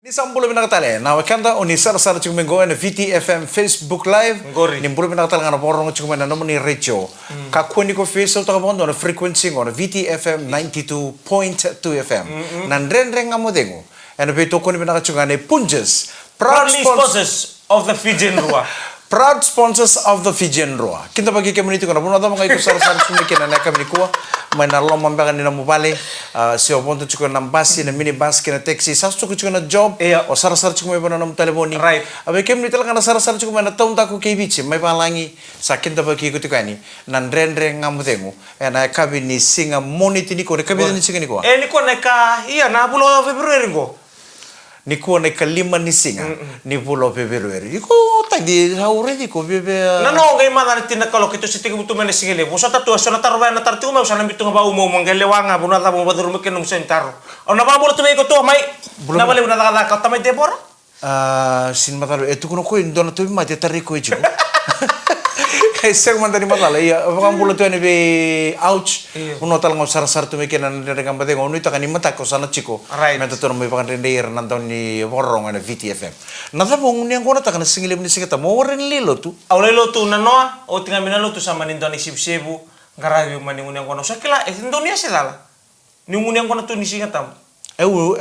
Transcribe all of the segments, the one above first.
Ni sampulo pinakatali. Na wakanda oni sara chukumengo na VTFM Facebook Live. Ngori. Ni mpulo pinakatali ngana porong chukumena no ni radio. Ka kwani ko face to kabondo na frequency ngona VTFM 92.2 FM. Na ndrendre ngamodengo. Ena beto koni pinakachungane Punjas. Proudly sponsors of the Fijian Rua. Proud sponsors of the Fijian Roa. Kita bagi community kona puno tama kai kusar sumike na kami kuwa. May nalom mambaka ni na mubale. Si oponto chuko na basi na minibus kina taxi. Sas chuko na job. O sar chuko may bono na telefoni. Right. Abe community talaga na sar chuko may na taon tako kay bichi. May palangi sa kinta bagi ko tikani. Nandrendre ngamudengo. Na kabi ni singa moniti ni ko. Kabi ni singa ni ko. Ni ko na ka iya na bulo February ko. Ni ko na kalima ni singa ni bulo February. Iko tadi already ko bebe. No ngay mana tina kalau kito siting butu mene singile. Busa tatu asona taruba na tartu ma usana bitu ba umo mangele wanga buna ta mo baduru meken num sentaro. Ona ba bulo tume ko to mai. Na bale una da ka tamai debora. Sin matalo etu kuno ko indona tu ma te tari ko ichigo. Seg mandari matala ya vakam bulo tu ne be ouch. Uno tal ngau sar tu meken na de gamba de ngonu ta kanima ta ko sana chiko. Meta tu mo pakan rende ir nan ni borong na VTFM. Na ta bong ni ngona ta kana singile ni singata mo ren lilo tu. Aulelo tu na noa o tinga minalo tu sama nindoni sibsebu ngarabi mani nguni ngona sakila Indonesia dala. Ni nguni ngona tu ni singata. Eu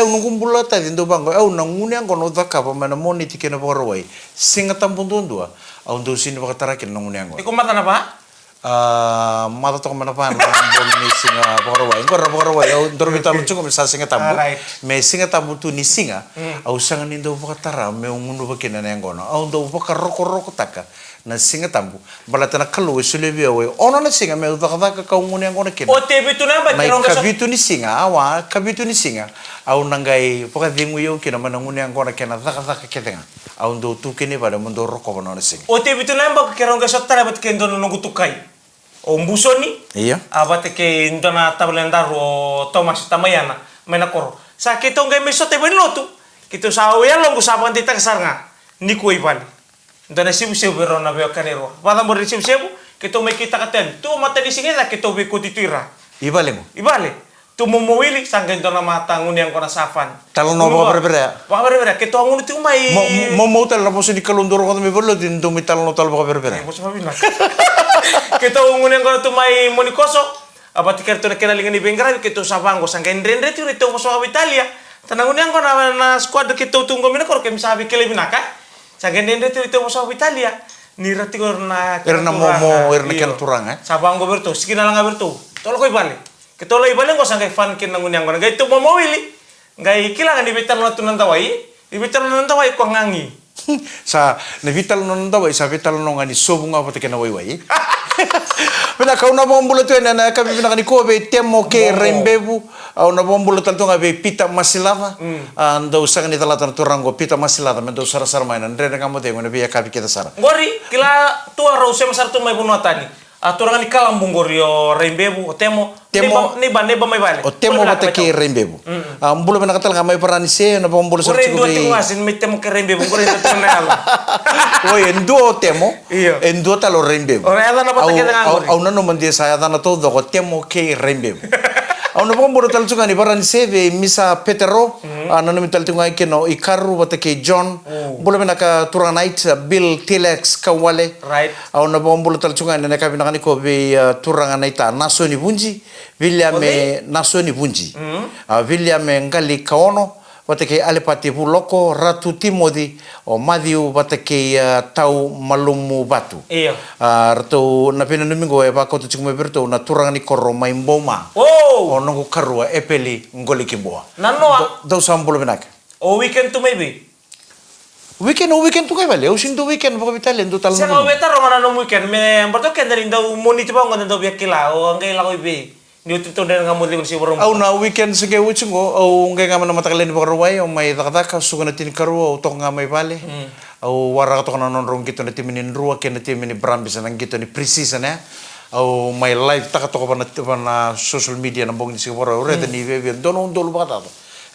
nungumbula ta dindo bango eu na nguni ngono daka pa mana moni tikena borowai. Singata bundundua. Au ndo sini bakatara ken nguni ngo. Iko mata na ba? Mata to mana pa na boni singa borowai. Borowai au ndor bital chuko sa singa tambu. Me singa tambu tu ni singa. Au sanga nindo bakatara me ngunu bakena ngono. Au ndo bakaroko taka. Na singa tambu balatana kalu sulebi awe ono na singa me udaka ka nguni ngono ken. O te bitu na ba Mai kabitu ni singa awa kabitu ni singa au nangai poka dingu yo kina mana nguni ngono ken daka ketenga au ndo tu kene pada mundo roko bono na singa. O te bitu na ba keronga sotara bat kendo no gutukai. O mbusoni Iya. Abate ke indona tablendaro o Thomas Tamayana mena koro. Sa kito ngai mesote benlotu. Kito sa oya longo sa pante takasarnga. Ni ko ibali. Dana sibu berona beo kanero. Pada mo sibu kito may kita katen. Tu mata di singa kito be kutitira. Ibale mo. Ibale. Tu momowili sanggen dona mata nguni ang kona safan. Talon no ba berbeda. Ba berbeda kito nguni tu may mo tal na poso ni kalundoro ko me berlo din do mi talon no tal ba berbeda. Mo sa mabina. Kito nguni ang kona tu may monikoso. Abati kerto na kinalingan ni Bengra kito sabango sanggen rendre tu rito mo sa Italia. Tanang nguni ang kona na squad kito tunggo mina kor kem sabi kele binaka. Sanggen dende tu mo sa Italia. Ni rati ko na Erna mo erna ken turang Sabang goberto, sikina lang goberto. Tolo ko ibali. Ketolo ibali ko sangay fan kin nang unyang ko. Gay tu mamawili. Gay kilangan di bitar na tunan tawai. Di bitar na tawai ko ngangi. Sa na vital no ndawai sa vital no ngani sobunga pati ken wai. Pina kau na bombulo tu na kami pina kani ko be temo ke rembebu au na bombulo tanto ngabe pita masilava ando sangani talatan turango pita masilava mendo sara mainan rene ngamo de ngone biya kapi kita sara. Gori kila tua rose masar tu mai buno tani. Aturangan ni kalambung gorio rembebu o temo neba mai bale. O temo bate ke rembebu. Mbulo pina katal ngamai parani se na bombulo sa tuku. Gori dua asin mai temo ke rembebu gori tu nela. Oi endo temo. Endo talo rembebu. Ora ada na pata ke ngori. Au nano mandi saya dana todo ko temo ke rembebu. Au na bombulo tal tsuka ni parani se ve misa Petero nano mital tunga keno ikaru bate ke John. Mbulo pina ka turanait Bill Telex kawale. Right. Au na bombulo tal tsuka ni ka pina ko be turanganaita nasoni bunji. William nasoni bunji. William ngali kaono watake alepati buloko Ratu Timothy o Matthew watake tau malumu batu. Iya. Ratu na pina domingo e ba ko tu chikume berto na turangani korro maimboma. Oh. O nongo karua epeli ngoli kimboa. Nanoa. Do sambulo benaka. O weekend tu maybe. Weekend tu kai vale. O sinto weekend ba vitale ndo tal. Sa ko beta romana no weekend me ambato kendari ndau moni tu bango ndau biakila o ngai la ko ibe. Ni utu den ngamu de si borom. Au na weekend sige uchungo au ngai ngama na matakalen ba ruwai o mai takataka sugana tin karu o to ngamai vale. Au wara to kana non rong kito na timinin ruwa ken na timini brambisa nang kito ni precise na. Au mai live takato ko na social media na bong ni sige boro ore ni bebe dono ndolo bata.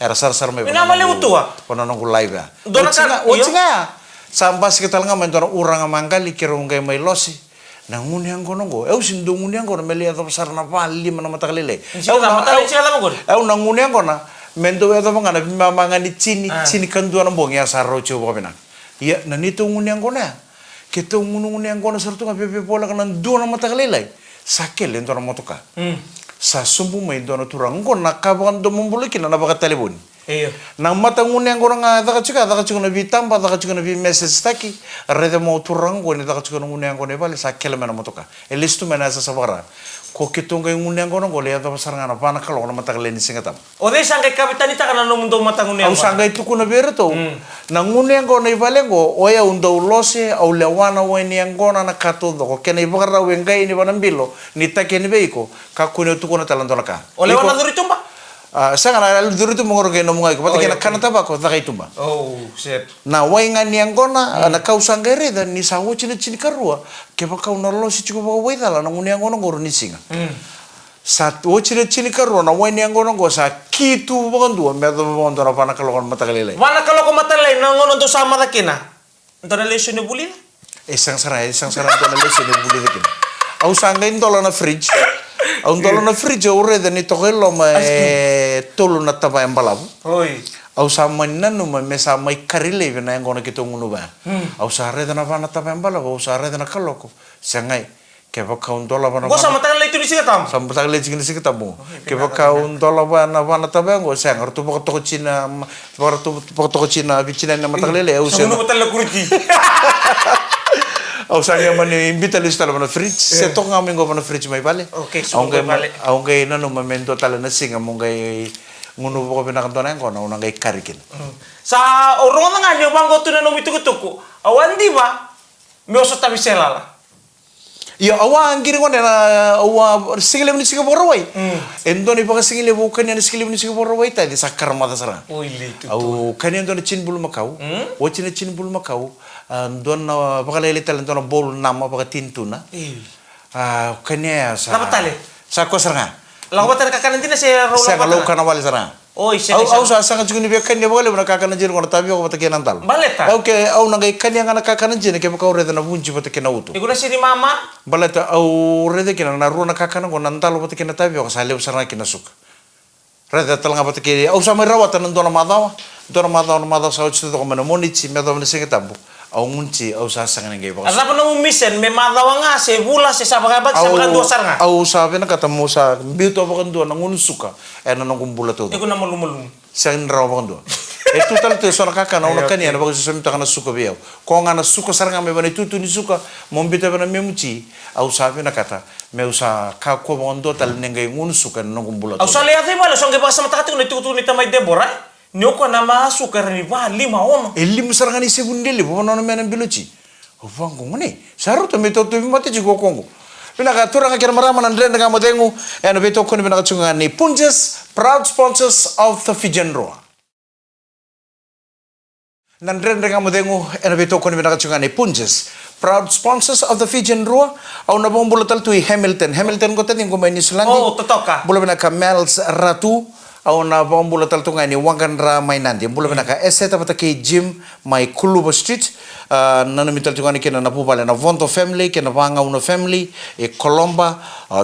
Era sar mai. Ina male utua. Kono nong live ya. Dona kan ochinga. Sambas kita nga mentor urang mangali kiro ngai mai losi. Na nguni ang kono eu sindo nguni ang kono meli ato pasar na pali mana mata kalile. Eu na nguni ang kono. Eu na nguni ang kono mendo ya tama ngana bima mangani chini kandu ana bongi asaro chubo bina ya na nito nguni angona kito nguni angona sartu ngabe bola kana dona mata kalelai sakele ndona motoka sa sumbu mai ndona turang ngona kaban do mumbuliki na baka telefoni Iyo. Nang mata nguni angona nga daga chika na bitamba daga chika na bi message taki rede mo turang ngoni daga chika nguni angona bale sakele mena motoka elistu mena sa sabara ko kitunga nguni angona ngole ya tama sarangana pana kalau na mata kaleni singatam O dei sangkai kapitanita kana no mundo matanguni au sanga itu kuna berto na ngune ngona ivalengo oya undo lose au lewana weni ngona na kato do kena ibara wengai ni banambilo ni takeni beiko ka kuna tu kuna talandona ka O lewana duri tumba? sanga na duri tu mongorge no mongai ko patikena kana tabako takai tumba Oh, shit. na wainga ni ngona na kau sangere da ni sawo chini karua ke ba kau na losi chuko ba waidala na ngune ngona ngoro ni singa sat wo chini karua na waini ngona ngo sa kitu bondu medo bondu na pana kalon matakalele Mana kalau ko matalay na ngono to sama da kina? Ito relation ni buli? isang sara to na lesi de buli de au sanga indola na fridge au indola na fridge ore de ni tokelo ma tolu na taba embalabu Oi. au sama nanu ma mesa mai karile na ngona kito ngunu ba au sare de na vana taba embalabu au sare de na kaloko sangai ke ba kaun dola bana Go sama matalay itu di sini tam. sampai tagli cikin sih ketemu ke ba kaun dola bana bana taba ngo sang artu ba to Cina ba to Cina bi Cina na mataglele au Sa ngono matalay kurti. au sanga mani invita lista la fridge se to ngam ngo bana fridge mai vale Okay, so vale. au ngai nanu momento tala na singa mo ngai ngunu ko bina kanto na ngono na ngai karikin Sa orang nga nyo bang goto na no mitukutuku. Awan di ba? Me oso tabi selala. ya awa angiri ngone na awa singile ni singa borowai endoni baka singile bukan ni singile ni singa borowai ta di sakar mata sara Oi litu. au kani ndona chin bulu makau o chin bulu makau ndona baka lele tal ndona bol nama baka tintuna kani sa Lapa tali? sa ko sara Lang batal kakanan din na si Rola sa kalau Batala. kana wali sara Oi, siya au sa sanga juguni be kani bole bana kakana jir ngona tabi ko bata kenan tal Baleta. okay au nangai kani ngana kakana jine ke baka ureda na bunji bata kena utu Iguna si ni mama. balata au rede kena na runa kakana ngona ndalo bata kena tabi ko sale usara kena suka rede talanga bata ke au sama rawata ndona madawa sa uchi to mana monichi me do singa tambu au ngunci au sa sanga ngai baka Asa pa no misen me madawa nga se bula se sabagabag sa bagan dosar nga. au sabi na katamo sa bito baka ndo na ngun suka ena nang kumbula to Iguna malumulum. sa raw baka ndo total te sona kakana ona kani ana baka sumi takana suka biao ko ngana suka saranga me bane tutu ni suka mombita bana memuci au sabi na kata me usa ka ko bondo tal nengai ngun suka nang kumbula Au to sale ate bala songe ba sama takati ni tutu ni tamay Deborah. Nyoko na masukar ni ba lima ono. elim saranga ni segundeli bono na mena biluci o vango ngone saru to meto to mate jigo kongo pina ka turanga kira marama na ndrenda nga modengu ena beto koni bina kachunga ni Punjas proud sponsors of the Fijian Roa Nandren nga modengu ena beto koni bina kachunga ni Punjas proud sponsors of the Fijian Roa au na bong bulatal tu Hamilton ko tadi ko ni Sulandi Oh, totoka. bula bina ka Mels Ratu au na bong bulatal tu ngani Wangandra mainandi bula bina ka eseta pataki gym mai Kuluba Street nana mital tu ngani kena na pupale na Vonto family kena Vanga una family e Colomba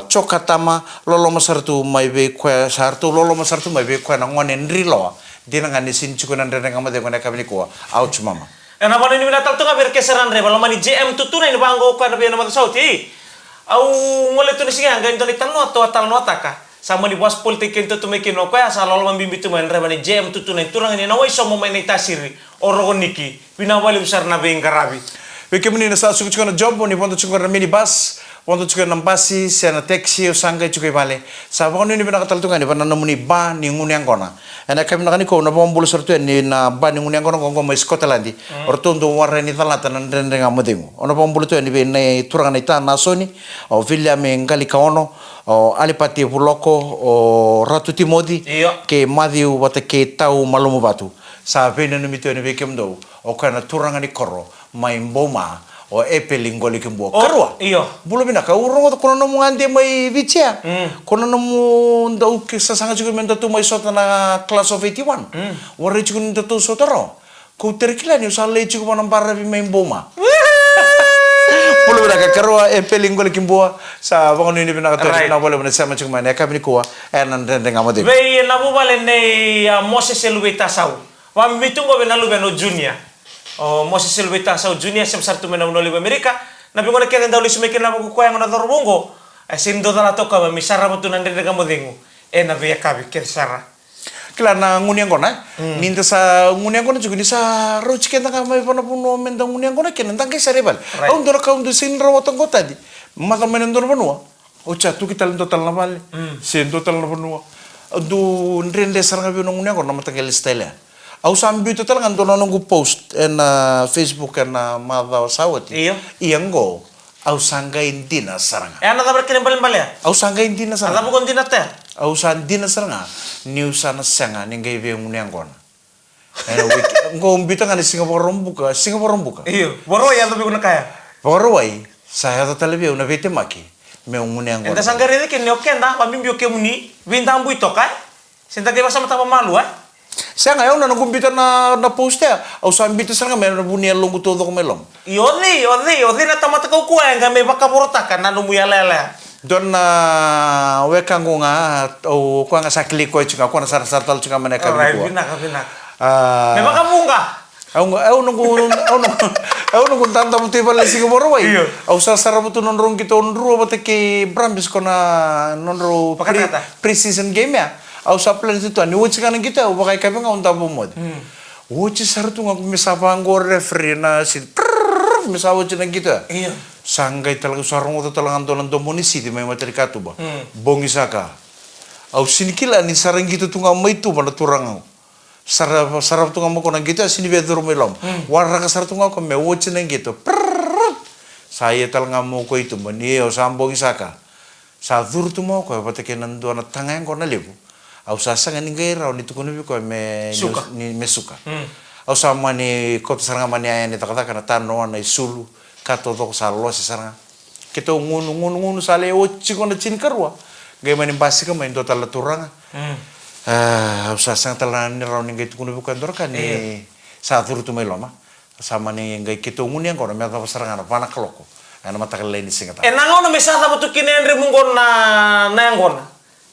Chokatama lolo masartu mai be kwa sartu lolo masartu mai be kwa na ngone nrilo dina ngani sin chukuna ndrenga ngama de ngone kamini ko ouch mama Ena bala ni minatal tu nga berkeseran re bala mani JM tutuna ni bango kwa na biya na sauti. Au ngole tu ni singa ngayon to ni tanno to talno ataka. Sama ni bos politik kento tu mekin no kwa sa lolo mambimbi tu man re bani JM tutuna turang ni na wai so mo mai ni tasiri oro niki pinawali usar na bengarabi. Porque menina sa suku chukuna job ni ponto chukuna minibus ponto chukuna nampasi sena taxi o sanga chukai vale sa bonu ni bina katal tunga ni bana namuni ba ni nguni angona ena kami nakani ko na bombulu sortu ni na ba ni nguni angona ko mai Scotland ortondo warre ni talata na ndende ngamudimu ona bombulu tu ni be nei turanga ni ta nasoni o William ngali kaono o alipati buloko o Ratu Timodi Iyo. ke madiu wata ke tau malumu batu sa pena ni mitu ni be kemdo o kana turanga ni koro mai mboma o epelingoli kimbo karwa Iyo. bulo bina ka urong to kono mo ande mai bicia kono mo ndau ke sasanga juga menta tu mai sota na class of 81 warre juga nda tu sotoro ko terkila ni usale juga manam para bi mai mboma Pulu na kakarwa peling gol kimboa sa bangon ni pinaka to Right. na boleh mana sama cuma ne kami kuwa nan rende ngamade. Ve na bubale ne Moses Elubeta sau. Wa mitungo be na lube no junior. O Moses Elubeta sau junior sem sartu mena no libe Amerika. Na bingone kene ndau lisu mekena mo ko yang na dorbongo. Sindo dala toka ba misara mo tunan rende gamodengu. Na be kabi ker sara. Kila na nguniang kona, ninta sa nguniang kona juga ni sa roach kenta kami pernah puno mentang nguniang kona kena tentang kisah rebal. Au ndora kau ndu sin rawat angko tadi, mata menen ndora benua. Ocha tu kita total na bale, sin total na benua. Du nrende sarang abi nguniang kona mata kel style. Au sambi total ngan ndora nunggu post na Facebook na mada sawati. Iyo. Ianggo. Au sangga indina sarang. Na tabar kene balen ya. Au sangga indina sarang. Ada bukan dinate. Au san dina saranga news sana sanga ningai be nguniang kona. Ngombita ngani Singapore rombuka. Iyo, boro ya lebih guna kaya. Borowai saya total be una vete maki me nguniang kona. Enta sanggare de kene okenda, pamimbi oke muni, bintang buito kai. Senta ke basa mata pamalu Sanga ya una ngombita na post ya. Au sambita saranga me bunia longu todo melom. Yodhi na tamata kau kuai nga me baka borota kana numu ya lele. Don na wekango nga o kwa nga sakli ko chika kwa na sartal chika mana kami ko. Binak. Me baka bunga. Au nunggu tanta muti balik Singapore wai. Iyo. Au sarabu tu nonrong kita onru bata ke Brambis kona nonro Pakatata. pre-season game ya. Au saplan itu ani wuci kana kita au pakai kape nga unta bomod. Wuci sartu nga misapa anggo referee na si misawo cina kita. Iya. Sanggai talaga sarong ito talagang dolan domonisi di may materikatu ba. Bongi saka. Au sinikila ni sarang gitu tunga may tu mana turang. Sarap tunga mo ko nang gitu sini bedur melom. Warra ka sarap tunga ko me woche nang gitu. Saya talaga mo ko itu mani au sambongi saka. Sa dur tu mo ko pati kenan do na tangang ko na lebu. Au sasang ni gaira ni tukuno ko me Suka. ni me suka. Au sama ni kota saranga mani ayani takata kana tano na isulu. Kato to salo si saranga. Kita ngunu sale ochi ko na chinkarwa. Gay manin basi ka main total turanga. Usasang talan ni raw ninggay tukun bukan dorkan ni sa turu tu meloma. Sama ni gay kita nguniang ko na meta saranga na panak loko. Ana matakal lain ni singata. Nangaw na mesa ta butu kinenre mungon na nangon.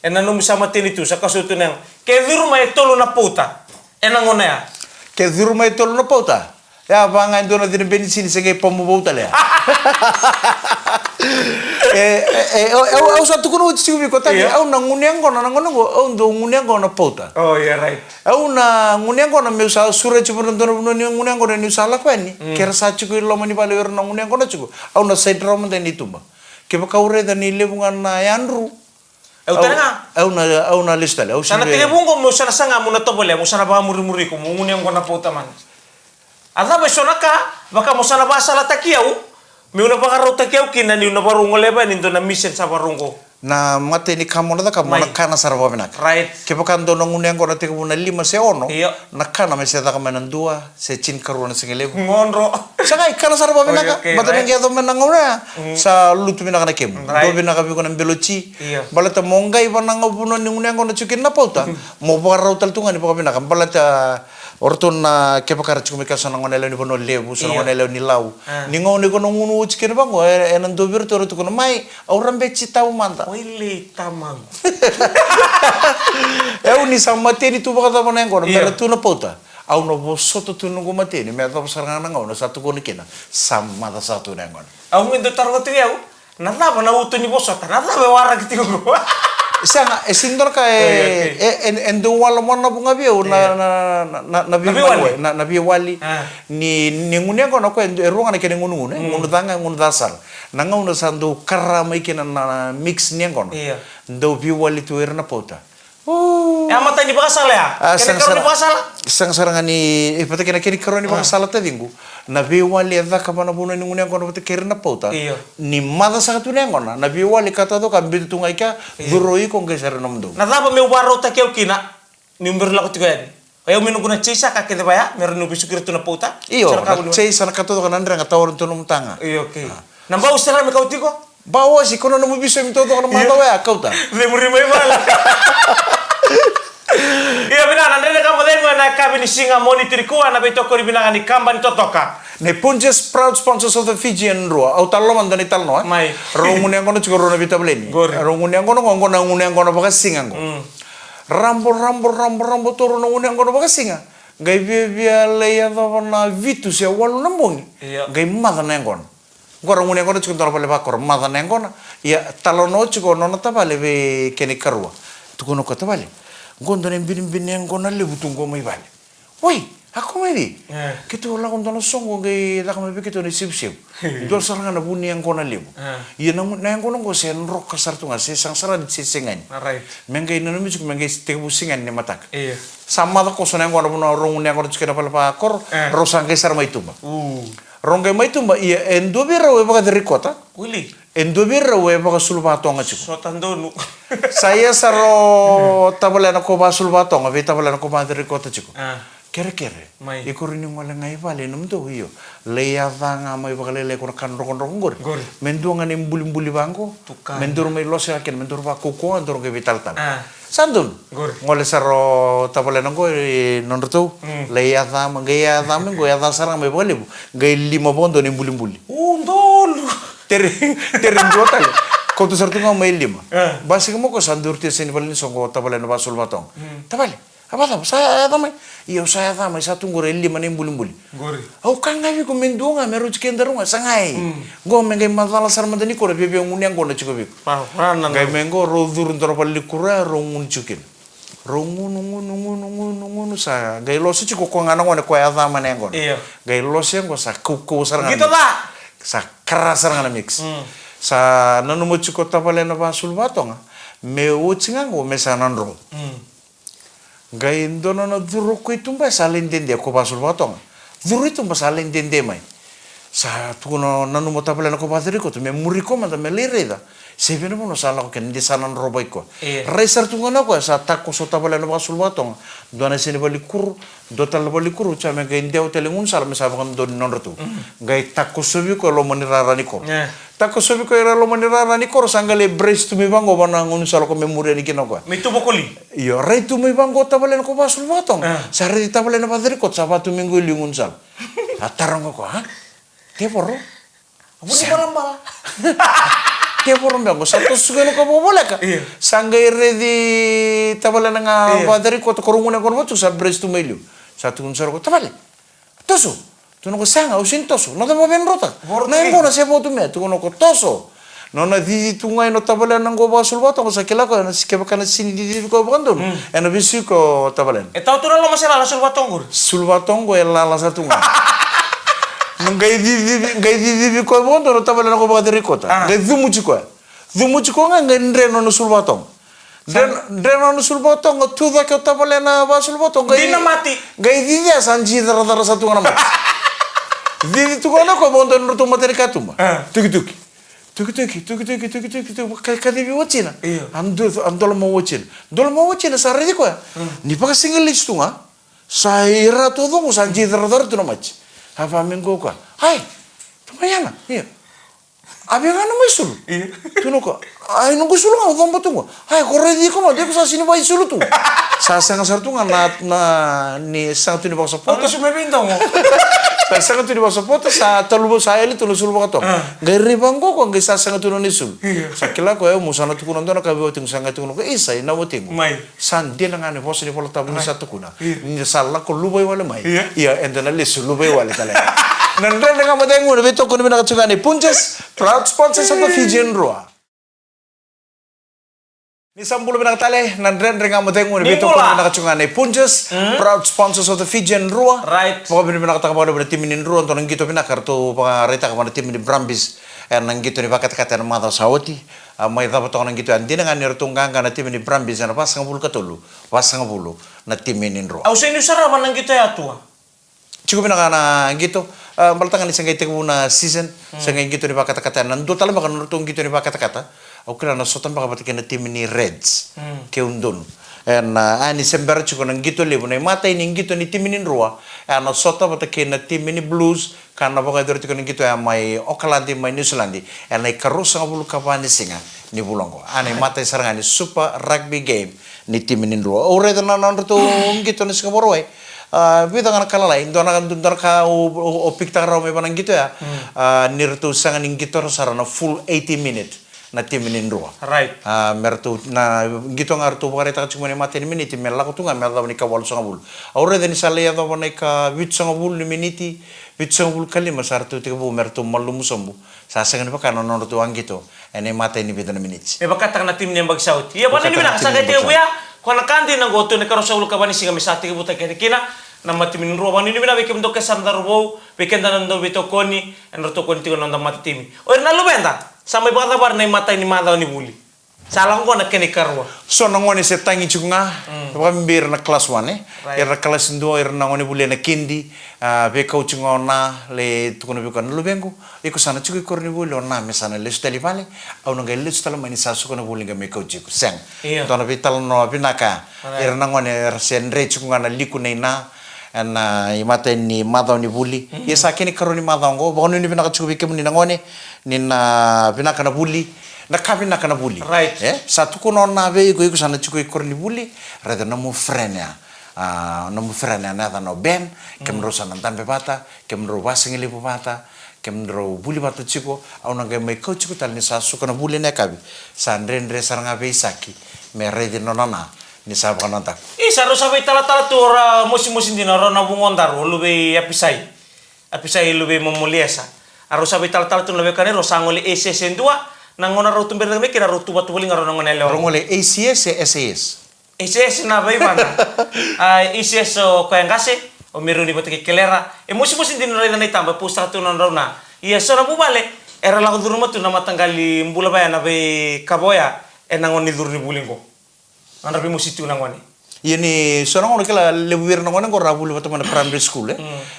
Nanu misa matini tu sa kasutu nang. Ke viru mai tolo na puta. Nangon na ya. Ke viru mai tolo na puta. Ya bangan dono din bensin sige pamubota le. Au satu kuno sibi kota ni au nanguniang ko au ndo nguniang ko na pauta. Oh yeah right. Au na nguniang ko na me sa sura chupuran dono no nguniang ko na ni sala ko ni. Kera sa chuku lo mani bale na nguniang ko na chuku. Au na side rom den itu ba. Ke ba kaure da ni lebungan na yanru. Au na lista le. Au sana tege bungo mo sana sanga mo na tobole mo sana ba muri ko mo nguniang ko na pauta man. Ada besonaka baka mo sana basa la takiau. Mi una baka ro takiau kina ni una barungo leba ni na mission sa barungo. Na mate ni kamo na kamo na kana sarwa benak. Right. Ke pakan dono nguniang ko na tiga na 5 se ono. Iyo. Na kana me se ta kamanan 2 se chin karuan se ngelebu. Ngonro. Saka kana sarwa benak. Okay, Mata right. ngi ato menang ora. Sa lutu benak na kem. Right. Do benak abi ko na belochi. Iyo. Balata mongai banang opuno ni nguniang ko na chukin na pauta. Mo barau tal tunga ni pa benak. Balata orton na ke pakar chukumi ka sana ngonelo ni bono lebu sana Iyo. ngonelo ni lau. Ni ngone ko no ngunu chikin bango enan do bir toro to ko mai auran be chitau manta. Wili tamang. Eu ni sa mateni tu baka tapon engko, Iya. mera tu na pauta. Au no bosoto tu nungu mateni, mera tapos saranga ngau na satu ko nikina. Sama ta satu nengon. Au mindo targo tu yau. Nata ba na uto ni bosota. Nata ba wara kiti ko. Sanga esindor ka endo wala mo na bunga biu na Biwali. na biwali ni ngunya ko na ko erunga na kene ngunu ngunu tanga ngunu dasar. Na ngau na sandu karama ikena na mix niang Iya. Ndo biwali tu erna pauta. Mata ni baka sala ya. Kene karo ni baka sala. Sang saranga ni pata kena kini karo ni baka sala ta dingu. Na biwali adha ka mana buna ni ngunya ko na pata kere na pauta. Iya. Ni mada sa tu niang na biwali kata to ka bitu tungai ka duroi ko ngeser namdo. Nata ba me waro ta keu kina. Ni umber la ko tigan. Ayo minu kuna chisa ka kete baya. Meru nu bisukir tu na pauta. Iyo, cei sana kato to kanandra nga tawar to num tanga. Iyo okay. Namba usela me kau tiko. Bawa si kono namu biso mi to kana mata wa kauta. Le muri mai bala. Iya benar, nanti kamu tengok na kami ni singa monitor ko na beto ko binangan ni kamban totoka. Ne Punches proud sponsors of the Fijian Rua. Au talo man dani tal no. Mai. Rongun yang kono cikoro na bita bleni. Gori. Rongun yang kono ngon ngun yang kono baka singa ngo. Rambo toro ngun yang kono baka singa. Gai via leia na vitu sia walu nambongi. Iya. Gai mata na ngon. Gora ngun yang kono cikon toro pale bakor mata na ngon. Ya talo no cikon no tabale be kene karua. Tukono ko tabale. Gondo nem bin yang kono le butungo mai bale. Woi, aku mai di. Kita ulah kono songo gai la kami kita ni sip. Jual sarang na buni yang kono lebu. Iya namun na yang kono go sen rok kasar tunga se sang sara di sengan. Right. Mengai nanu micuk mengai tebu singan ni matak. Iya. Sama ta koso yang kono puno rong yang kono cikena pala pakor rosang gai sar mai tumba. Rong gai mai tumba iya endo bira we baka dari kota. Willy. Endo bira we baka sulba tonga ciku. Sotan donu. Saya saro tabalana ko ba sulba tonga be tabalana ko ba dari kota ciku. Kere Mai. ikurini ngole ngai vale num to hiyo leya vanga mai bakale le kono kan rokon ngor Gori. mendu ngane mbuli bangko Tukan. mendur mai lose aken mendur ba koko andur ke vital tan Ah. sandun Gori. ngole saro tabale nango non to leya vama gaya vama go ya sarang mai bole gai lima bondo ni mbuli Dolu. ter total ko to sartu mai lima Ah. basi mo ko sandur ti sini balin songo tabale no basul batong tabale apa tahu saya tamai saya tamai satu ngore lima nih buli Gori. au kan ngawi ko mendunga meru cikender nga sangai go mengai masalah sar madani ko bebe ngunyang go na ciko bik Paranan. gai mengo rodur ndoro pali kura rongun cikin rongun sa gai losi ciko ko ngana ngone ko ya tama nengon Iya. gai losi ngo sa kuku sar ngana Gitu lah. sa keras sar ngana mix sa nanu mo ciko tapale na basul batonga me ucinga ngo mesanan ro gai ndono na duro ko itumba salen dende ko basul batong duro itumba salen dende mai sa tuno nanu mo tapala ko bateri ko to me muri ko manda me lereda se beno mo sala ko ken di sanan robai ko reser tunga na ko sa takko so tapala no basul batong dona sini bali kur do tal bali kur cha me gai ndeu telengun sal me sa kan don non ratu gai takko sobi ko lo moni rarani ko takko sobi ko era lo moni rarani ko sangale breast me bango bana ngun sal ko memori ni kinoko Mitu bokoli. iyo rei tu mai bangko tabalen ko basul batong sa rei tabalen ba dari ko sabatu minggu lingun sal atarang ko ha ke porro Abu di malam-malam. ke porro mbango satu sugano ko boleh ka sangai redi tabalen nga ba dari ko to korungun ko mo sa breast tu mailu satu kun sar ko tabale toso tu no ko sanga usin toso no ba ben rota na ngo na se botu me tu no ko toso nona di tungai no tabalen ngo basul batong sa kila ko na sikeba kana sini di ko bandon ena bisu ko tabalen Tahu tu lo masih lalu sulba tonggur. sulbatongo e la satu nga ngai di ko bondo no tabalen ko ba dari kota ngai dumuci ko nga ngai ndreno no sulbatong ndreno no sulbatong tu da ko tabalen na ba sulbatong ngai Dina mati. ngai di dia sanji dara satu nga mati di tu ko na ko bondo no tu materi katumba tuki kadi bi wacina andol mo wacina sa redi ko ni paka single list tunga sa ira to do sanji dara tu no mach apa minggu ko hai tumayana iya abi ngana mai sulu tuno ko ai nunggu sulu nga dombo tungo hai ko redi ko ma de ko sa sini bai sulu tu sa sanga sar tunga na ni sang tu ni bakso Foto si mebintong mo. Sanga tu di bawah foto sa talubo sa eli tu sul bakato. Gari bangko ko ngai sa sanga tu ni sul. Sakila ko musana tu kuno ndona kabe ting sanga tu kuno ko isa ina woting. Mai. San dia ngane bos ni pola tabu ni satu kuna. Ni sala ko lubai wala mai. Iya endana le sul lubai wala tala. Nandra nga madengu ni beto kuno bina katsugani Punches proud sponsors of the Fijian Rua. Ni sambulo bina katale nandra nga madengu ni beto kuno bina katsugani Punches proud sponsors of the Fijian Rua. Right. Pokok bina kata kepada pada tim ini ruang tonang gitu bina kartu pengarita kepada tim ini Brambis nang gitu ni bakat kata nama tau sawati mai dapat tonang gitu andi dengan nirtunggang karena tim ini Brambis na pasang bulu ketulu na tim ini ruang. Au sini usara manang kita ya tua. Cukup bina kana gitu baltangan ni sangai tegu na season sangai gitu ni bakat kata nan do talam kan nirtung gitu ni bakat kata au kira na sotan bakat kena tim ini Reds ke undun. Ani sembar cukup nang gitu lebu na mata ini gitu ni tim ini ruang. Ano sota bata kena tim ini Blues karena bagai dari tukang gitu ya mai Auckland mai New Zealand ani karus sang bulu kapan singa ni bulongo ani mata sarang ani super rugby game ni timinin ro ore da nan to ngito ni singapore wai bita ngana kala lain dona kan tundar ka o pikta ro me banang gitu ya nirtu sangan ngito sarana full 80 minute na timinin ro Right. mertu na gitu ngartu bare ta cuma ni mate ni minute mela ko tunga mela ni ka wal sangabul ore den sale ya do ka wit sangabul ni minute wit sangabul kali masartu te bu mertu malu musambu sa sangan pa kanon no to ang gitu ene mate ni bitan minute E bakata na tim nembag saut. Iya bani ni bina kasagay te buya. Kona kandi na goto ne karo saul kabani siga misati ke buta kene kina na mati min ro bani ni bina bekem do kesam darubo beken dan do bito koni en roto koni tigo nanda mati timi. O na lu benta sampai bakata bar na mata ni mata ni buli. Salang ko na kene karwa. So nangone se tangi chunga mbir na class 1 Right. era class 2 era nangone bule na kindi be coaching ona le tukono be kan lu bengu iko sana chuki korni bule ona me sana le stali vale au nanga le stala mani sa su kono bule me coach ko sen Iya. dona vital no binaka Right. era nangone era sen re chunga na liku na na imata ni mada ni buli yesa kini karoni mada ngo bono ni binaka chuki ke ni nangone ni na binaka na buli na kabina kana buli Right. satu kuno na be iko sana chuko korni buli rada na mo frenia na mo frenia na no ben kemro sana tambe bata kemro wasingili bata kemro buli bata chiko au na game ko chiko tal ni sa su kana buli na kabi sandre saranga be isaki me rede no nana ni sa kana ta Isa ro sabai tala-tala tu musim-musim di naro na bungondar lube apisai. Apisai lube momuliasa. Aro sabai tala-tala tu lube kanero sangoli SS dua nangona ro tumber me kira ro tuba tubuli ngaro nangona lewa. rongole ACS SAS SS na bai mana. SS o koyangase o meru ni botike kelera. E musim-musim di naro na itamba pusra tu naro na. Iya sora bubale era lagu duruma tu nama tanggali mbula baya na bai kaboya e nangoni durni bulingo. Anda bai musitu nangoni. ini seorang orang kala lebih nangone ko rabul bata mana primary school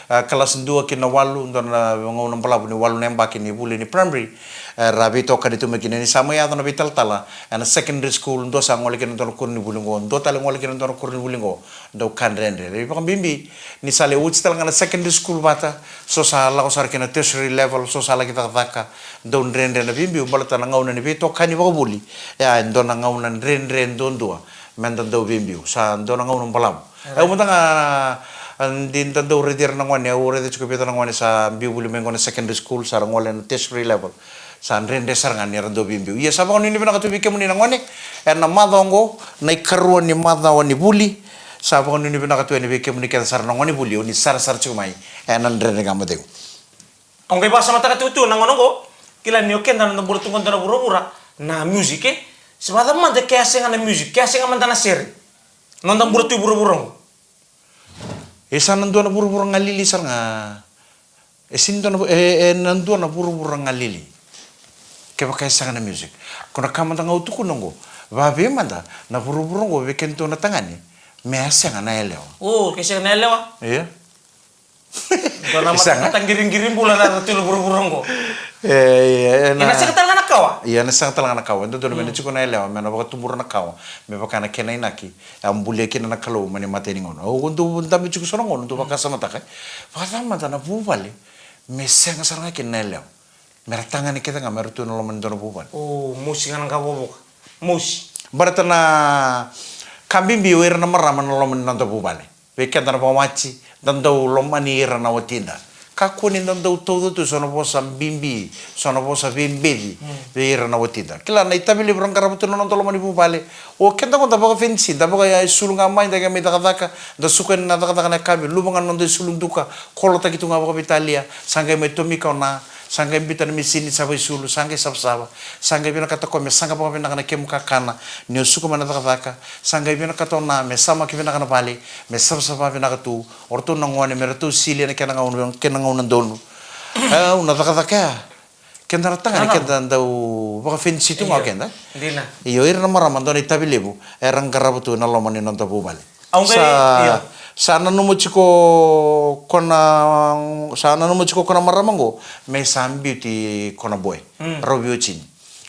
kelas 2 kina walu don ngau palabu ni walu nembak ni buli ni primary rabi to kadi tu mekini ni sama ya don bital tala and secondary school ndo sa ngol kina don kurni bulingo ndo tala ngol kina don kurni bulingo do kan rendre rebi pakam bimbi ni sale uch tal ngana secondary school bata so sa la ko sar kina tertiary level so sa la kita taka don rendre na bimbi balata ngau na ni be to kani ba buli ya ndo na ngau na rendre don dua mentan do bimbiu sa dona ngau num palam au mutanga din tan do redir na ngone au redir chuko peta na ngone sa biu bulu mengone secondary school sa ngolen tertiary level sa rende sarngan ni do bimbiu iya sa bakon ni bina katu bikem ni na ngone na madongo na ikaruan ni madaw ni buli sa bakon ni bina katu ni bikem ni ken sar na ngone buli ni sar chumai nan rende gamadeu Ang kay basa mata katutu nangono ko kila ni oken dan buru tungon dan buru-bura na music sebab man de kaya senga na music kaya senga man dana seri nonton buru-buru esa nandu na buru-buru ngalili sar nga esin do na nandu na buru-buru ngalili ke ba kaya senga na music kuna kama tanga utuku nongo ba be manda na buru-buru ngo be kento na tangani me senga na eleo oh kaya senga na lewa iya dona mata katang giring-giring bulan na tulo buru-buru ko na ina sekatan na kawa iya na sang talang na kawa ndo do me chiko na eleo me na ba tumur na kawa me ba kana kenai naki ambule kina na kalo mani mate ni ngono o ndo ndami chiko sono ngono ndo ba kasa mata kai ba mata na bubale me senga saranga kina eleo me ratanga ni kita ngamer tu no men do bubale oh musik ngan kabobo musik barata na kambimbi wer na marama no men ndo bubale be kenda na pamachi dando lomani era na watinda kakuni dando todo tu sono posa bimbi sono posa bimbedi era na watinda kila na itabili brang karabutu no ndo lomani bubale o kenda ko tabaka fensi tabaka ya sulunga mai daga mi daga da suken na daga na kabi lubanga no ndo sulung duka kolota kitu ngaba Italia sangga me tomika na sangga bitan mi sini sabai sulu sangga sab-saba sangga bina kata ko me sangga pa bina kana kem kakana ni suku mana daga sangga bina kata na me sama ki bina kana pali me sab-saba bina katu orto nangwane me ratu sili na kana ngaun donu una daga kenda ratanga ni kenda ndau baka fensi tu ngakenda dina iyo irna maramando ni tabilebu erang karabutu na lomani nonto bubale sana numu chiko kona maramango me sambi ti kona boy robio chin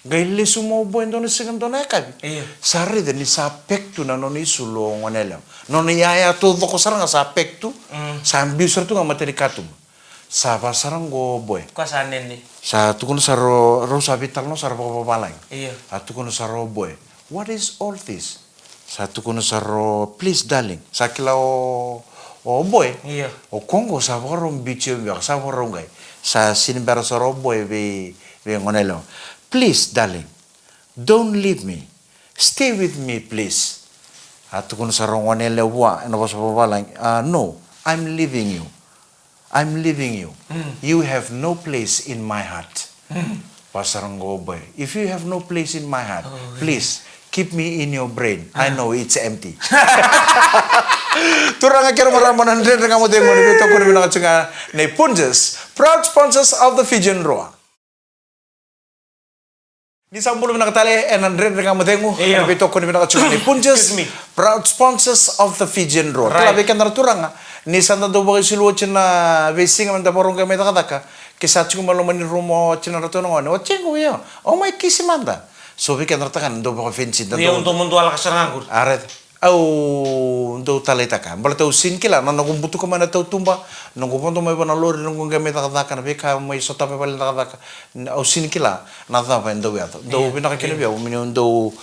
gaile sumo boy ndone segan dona kabi sarri de ni sa pektu na noni sulo ngonela noni ya to doko saranga sa pektu sambi sertu ngamateri katum sa pasarango boy kasanen ni sa tukun saro rosa vital no saro balai iya tukun saro boy what is all this Satu kuno saro please darling. Sakila o boy. Iya. O Kongo sa vorom bicho mbak sa vorom gai. Sa sinibara saro boy be ngonelo. Please darling. Don't leave me. Stay with me please. Atu kuno saro ngonelo wa eno bos babalang. No, I'm leaving you. I'm leaving you. You have no place in my heart. Pasarang boy. If you have no place in my heart, please keep me in your brain. I know it's empty. Turang akhir maramonan din kamu tengok ni betul kau bilang cakap ni Punjas, proud sponsors of the Fijian Roa. Ni sambul bilang tali enan din kamu tengok ni betul kau bilang cakap ni Punjas, proud sponsors of the Fijian Roa. Kalau bikin turang ni santa do bagi silu cina basing amanda porong kami tak kata kisah cuma malu mani rumah cina ratu nongan. Oh cenggu ya. Oh my kisi manda. So bikin tertekan do bagi fancy. Dia untuk menjual kasar nganggur. Aret. Untuk talita kan. Bala tahu sin kila. Nana kumbutu kemana tahu tumba. Nunggu pun tu mai bana lori nunggu kami tak kata. Nabi kau mai sota mai balik tak kata. Au sin kila. Nada apa endo ya. Do bina kini biar. Mini untuk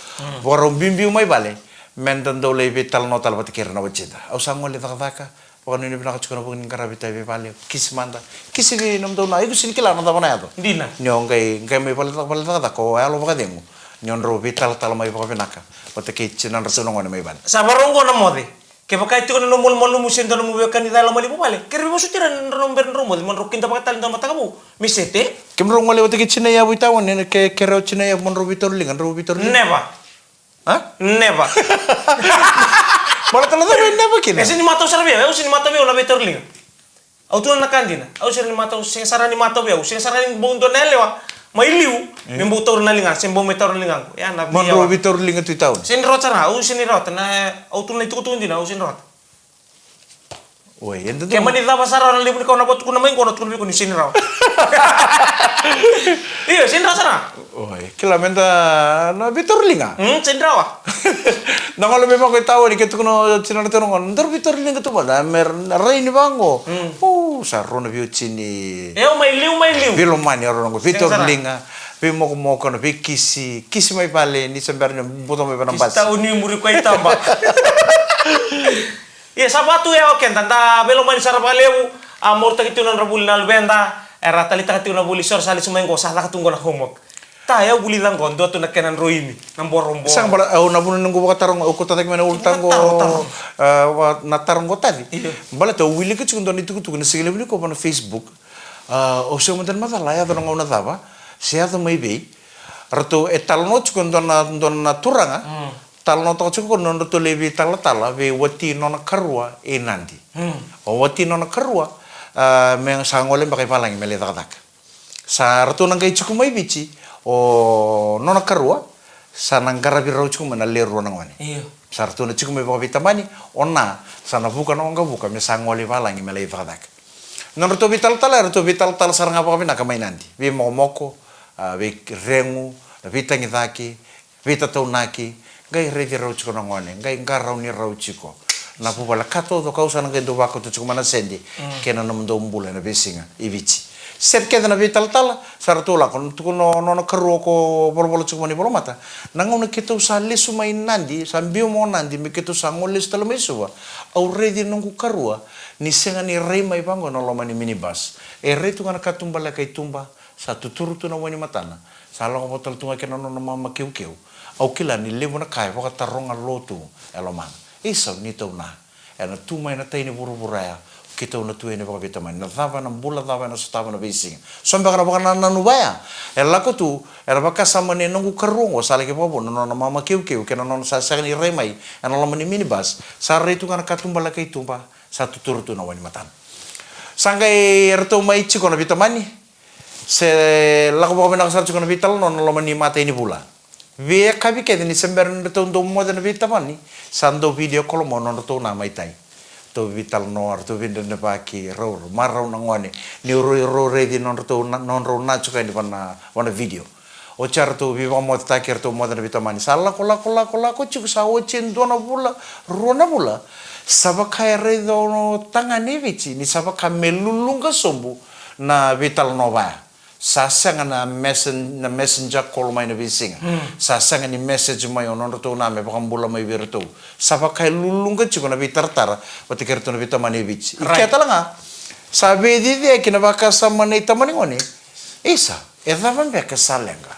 warung bimbi mai balik. Mendan do lebih tal notal pati kira na wajida. Au sangol tak kata. Pokoknya ini pernah kacau pun karabita be balik. Kisi manda. Kisi ni nam tahu na. Iku sin kila nada apa na itu. Dina. Nyong kai mai balik tak kata. Kau alo pakai demo. Nyon robi tal mai pakai penaka. Pati kicinan rasu nongon mai balik. Sabarong ko na mo de. Kaya baka ito ko na numul musin to namu kan di dalam mali balik. Kaya mo sutiran nomber nomor mon rokin dapat talin dapat kamu. Misete. Kemrong wale pati kicina ya buitawan ne ke kero cina ya mon robi torlingan robi torlingan. Never. Hah? Never. Malah ternyata never kini. Kasi ni mataw sarbi, au sini mataw be labe torlingan. Au tu na kandina. Au sini mataw sing sarani mataw be, sing sarani bondo nelewa. Mailiu, membu tor na lingan, sembo metor na lingan. Ya na. Mon robi torlingan tu tahun. Sini rot sana, au sini rot na au tu na itu tu ndina, au sini rot. Woi, ente tu. Kaya manila pasara na libu ko na bot ko na main ko na tu ko ni sini rot. Iya, sini rot sana. Woi, kilamenta na bitorlinga. Sini rot. Nangalo memang kau tahu ni kita kena cina tu nongon. Ntar bitorlinga tu pada mer rain bango. Sarona biu cini. Mailiu. Belum mani orang nongon bitorlinga. Bimo mo kono kisi mai pale ni sembarnya buto mai panambas. Kita uni muri ko itamba. Iya, sabatu ya oke, tanta belum mani sarapaleu. Amor tak itu nan rabul nal benda. Era talita katu na buli sor sali sumain ko salah katunggo na homework. Tayo buli lang gondo to nakenan roimi nang borombo. Sang bala au na bunan nunggu tarong au kota tak mana ultang go na tarong go tadi. Bala to wili ke cikun itu tu kena segala bili ko pada Facebook. O so mantan mata la ya to ngau na taba. Sia to mai be. Rato etalno cikun na turanga. Talno to cikun no to lebi tala be wati nona karua enandi. O wati nona karua meng sangole pakai palang mele tak. Sa rato nang kai cikun mai bici. O nona karua sana ngara birau cuma na leru nang wani. Iya. Sartu na cuma bawa vitamani ona sana buka nonga buka me sangoli valangi me lei vadak. Nang to vital tal sarang apa na kamai nanti. Vi momoko, vi rengu, vitangi daki, vitatau naki, gai redi rau ciko nang wani, gai ngarau ni rau ciko. Na pupala kato to kausa nang kendo wako to cuma na sendi. Kena nam do mbula na besinga ibici. Set kita na vital tal saratola kon tu no karuo ko bolo cuma ni bolo mata nangon kita usale sumai nandi sambil mo nandi me kita sangoles tal mesuwa already nunggu karua ni senga ni rei mai bango no lomani minibus re tu kana katumba la kai tumba satu turu tu na wani matana sala ko botol tu kana no mama kiu au kila ni levo na kai ko taronga lotu elomang iso ni to na ena tu mai na taini buru-buraya kita una tu ini baka vitamin na dava na bula dava na sotava na bising sombe kana baka na nubaya ela ko tu era baka sama ne nungu karungo sala ke bobo no na mama kiu kena no sa ni remai ana lama ni minibus sare itu kana katumba la kai tumba satu turu tu na wani matan sangai erto mai chiko na vitamin se la ko baka na sa chiko na vital no lama ni mata ini bula via kabi ke ni sember erto ndo mo na vitamin sando video call mo no to na mai tai to vital nor to vinda na paki ro marau nangone ni ro ready non to non ro na chuka ni pana wana video o char to viva mo taker to mo na vitamani sala kola ko chuka sa o chen do na bula ro na bula sabaka re do tanga ni vici ni sabaka melulunga sombu na vital nova sasanga na messenger call mai na bisinga sasanga ni message mai ono to na me pakambula mai virtu sapa kai lulung ke chukuna bitartar pati kerto na bitamani bici ikata langa sabe di dia kina baka samane tamani ngoni isa edavan be kasalenga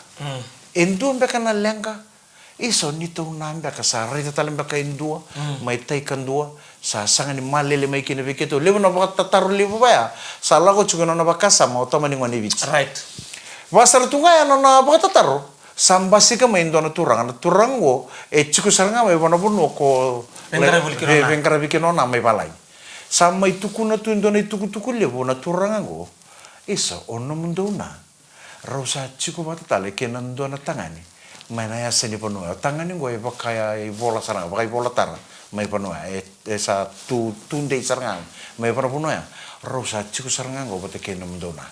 endu be kana lenga iso nito namba kasara ita talim baka indua mai tai kandua sasanga ni malele mai kina biketo levo na baka tataru levo baya sala ko chukuna na baka sama otamani ngoni bici Right. Wasar tunga ano na baka tataru sambasi ka main dono turang wo chuku saranga mai wana buno ko vengkara bikino na mai balai sama ituku na tu indona ituku levo na turanga go iso ono mundo na rausa chuku bata tale kenan dona tangani mana ya seni penuh tangani gue pakai bola sarang pakai bola tar mai penuh esa tunde sarang mai penuh ya rosa cukup sarang gue pakai kena mendona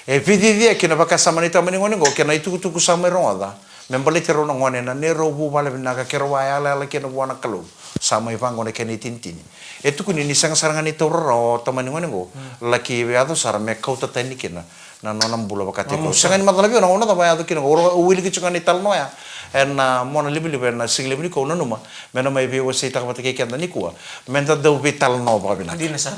pidi dia kena pakai sama nita mendingan gue kena itu sama rong ada membeli terus nongone na nero bu bale binaga kerwaya ala kena buana kalu sama ipang gue kena tintini itu kuni nisang sarangan itu ro teman gue laki beado sarang mekau teteni kena na nonam bula bakati ko sangan matalabi na ona tama yato kina oro uwili ki chunga ni talno ya en mona libi na single ni ko na numa mena mai be wasi ta kapata ke kenda ni kuwa menta do be talno ba bina Dina sa.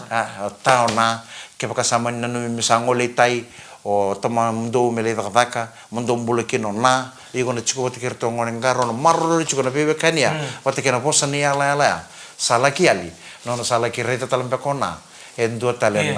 tao na ke baka sama na no misango leitai o tama mdo mele ta taka mdo bula kino na igo na chiko te kerto ngone ngaro no marro chiko na bebe kania pata kena posa ni ala salaki ali no salaki reta talampe kona en do talen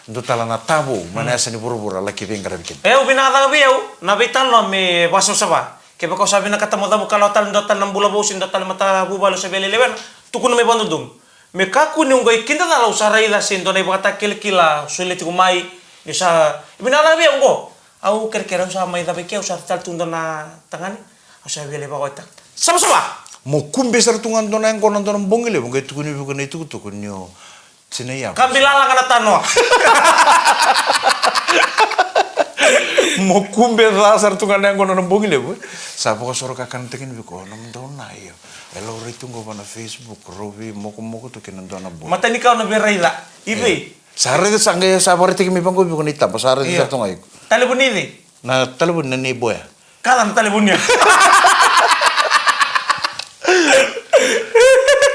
ndo tala na tabu mana seni buru-buru laki vengkara bikin Binata biau, nabitan lo me baso saba. Kaya kau sabi na katamo dabu kalau tal dotal ng bula bosin dotal mata bubalo sa beli leban. Tukun na may bandudum. Me kaku ni ungoy kinta na lau saray la sin donay bata kila sulit kumai. Isa binata biau ko. Au kira-kira sa may dabi kaya sa tal tunda na tangan. Au sa beli ba ko ita. Sama-sama. mo kumbe sartungan dona yang konon dona bongile bongke tukuni bukun itu tukunyo sinaya Kambilala ka na tanwa. mo kumbe ra sartungan yang konon bongile bu sapo ko soro kakan tekin biko nam dona iyo elo ritungo bana Facebook robi moko tukin dona bu Mata ni kau na berayla. Ibe. sare de sangai sapo ritik mi bangko biko nita pa sare de sartunga iko Talibun ini. na talibun na ni boya Kalam talibunnya.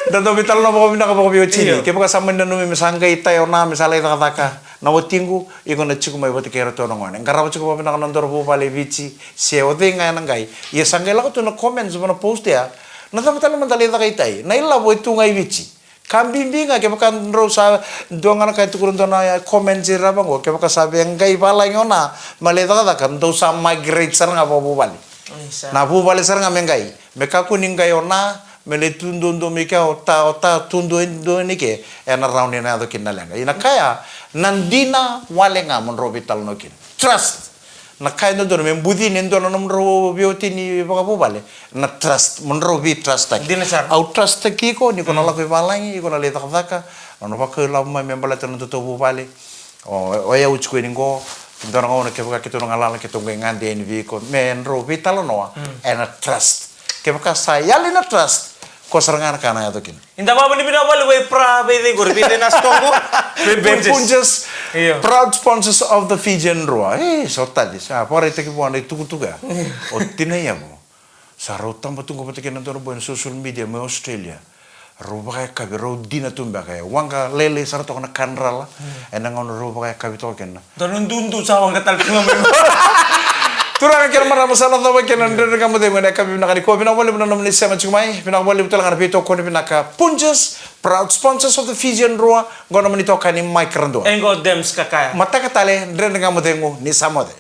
dan to vital no bako binaka bako biyo chini ke baka samen no mi sangai tayo na misala ita kataka na wotingu iko na chiku mai bote kero to no ngone ngara chiku binaka nandor bu pale bici se ode nga nangai ye sangai la to no comments bona post ya na ta vital mandali ta kai na illa bo itu ngai bici kambinga ke baka ro sa donga na kai tukurun to na comment jira bango ke baka sabe ngai bala ngona male ta kata do sa migrate saranga bu bali na bu bali saranga mengai meka kuningai ona mele tundo meka ota tundo nike ena round ena do kinalenga ina kaya nandina walenga mon robital no kin trust na kaya no do men budi nendo no ro bioti ni baka bale na trust mon robi trust tak Dina sar. au trust ki ko ni kono la ko balangi ko na le taka no baka la mai membala tan to bale o ya uch ko ni go ndona ngona ke baka kito ngala ke to ngande ni vi ko men robi talo no ena trust ke baka sayali na trust ko sarangan kana ya tokin Inda ba ni binawal way pra be de gor be de nastongo. Punjas Iyo. proud sponsors of the Fijian Roa so tadi sa pare te ki buana tuga o tinaya mo sa rotam patungo patike nantor bo social media me Australia roba kaya kabi ro dina tumba kaya wanga lele sarto kana kanrala enang ono roba kaya kabi token Donun dundu sa wang katal pinga mo. Turang kira mara masalah tahu kian dari kamu deh mana kami nak ni ko pinang boleh menanam ni sama cumai pinang boleh betul ngar pito ko ni pinaka Punjas proud sponsors of the Fijian Roa gona menito kani Mike Rando Engo dems kakaya. mata katale dari kamu deh ni sama deh